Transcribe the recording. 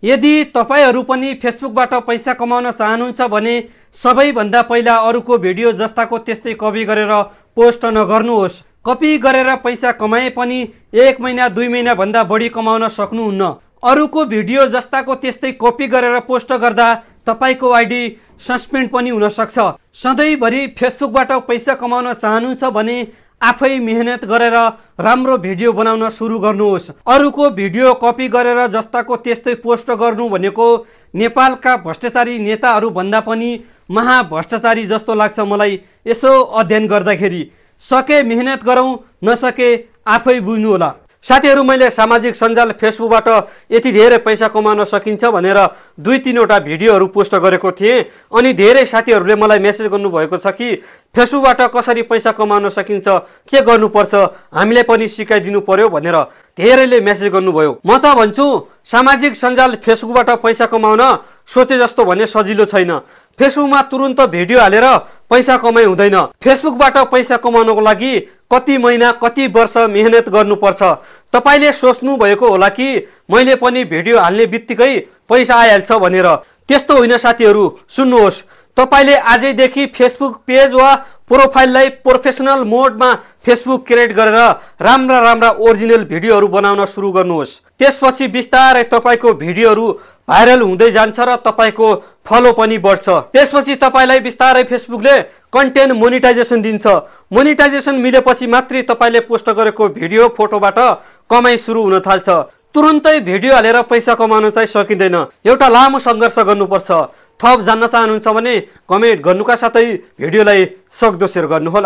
यदि तपाईहरु पनि फेसबुकबाट पैसा कमाउन चाहनुहुन्छ भने सबैभन्दा पहिला अरूको भिडियो जस्ताको त्यस्तै कपी गरेर पोस्ट नगर्नुहोस्। कपी गरेर पैसा कमाए पनि 1 महिना 2 महिना भन्दा बढी कमाउन सक्नुहुन्न। अरूको भिडियो जस्ताको त्यस्तै कपी गरेर पोस्ट गर्दा तपाईको आइडी सस्पेन्ड पनि हुन सक्छ। सधैँभरि फेसबुकबाट पैसा कमाउन चाहनुहुन्छ भने आफै मेहनत गरेर राम्रो भिडियो बनाउन सुरु गर्नुहोस्। अरूको भिडियो कपी गरेर जस्ताको त्यस्तै पोस्ट गर्नु भनेको नेपालका भ्रष्टाचारी नेताहरू भन्दा पनि महाभ्रष्टाचारी जस्तो लाग्छ मलाई यसो अध्ययन गर्दाखेरि। सके मेहनत गरौँ, नसके आफै बुझ्नु होला। साथीहरू, मैले सामाजिक सञ्जाल फेसबुकबाट यति धेरै पैसा कमाउन सकिन्छ भनेर 2-3 वटा भिडियोहरू पोस्ट गरेको थिएँ। अनि धेरै साथीहरूले मलाई मेसेज गर्नुभएको छ कि फेसबुकबाट कसरी पैसा कमाउन सकिन्छ, के गर्नुपर्छ, हामीलाई पनि सिकाइदिनु पर्यो भनेर धेरैले मेसेज गर्नुभयो। म त भन्छु सामाजिक सञ्जाल फेसबुकबाट पैसा कमाउन सोचे जस्तो भने सजिलो छैन। फेसबुकमा तुरुन्त भिडियो हालेर पैसा कमाइ हुँदैन। फेसबुकबाट पैसा कमाउनको लागि कति महिना कति वर्ष मेहनत गर्नुपर्छ। तपाईले सोच्नु भएको होला कि मैले पनि भिडियो हाल्ने बित्तिकै पैसा आइहाल्छ भनेर। त्यस्तो होइन साथीहरू, सुन्नुहोस्। तपाईले आजैदेखि फेसबुक पेज वा प्रोफाइललाई प्रोफेसनल मोडमा फेसबुक क्रिएट गरेर राम्रा ओरिजिनल भिडियोहरू बनाउन सुरु गर्नुहोस्। त्यसपछि बिस्तारै तपाईको भिडियोहरू भाइरल हुँदै जान्छ र तपाईको फलो पनि बढ्छ। त्यसपछि तपाईलाई बिस्तारै फेसबुकले कन्टेन्ट मोनिटाइजेसन दिन्छ। मोनिटाइजेसन मिलेपछि मात्रै तपाईले पोस्ट गरेको भिडियो फोटोबाट कमाइ सुरु हुन थाल्छ। तुरुन्तै भिडियो हालेर पैसा कमाउन चाहिँ सकिँदैन। एउटा लामो सङ्घर्ष गर्नुपर्छ। थप जान्न चाहनुहुन्छ भने कमेन्ट गर्नुका साथै भिडियोलाई सक्दो सेयर गर्नुहोला।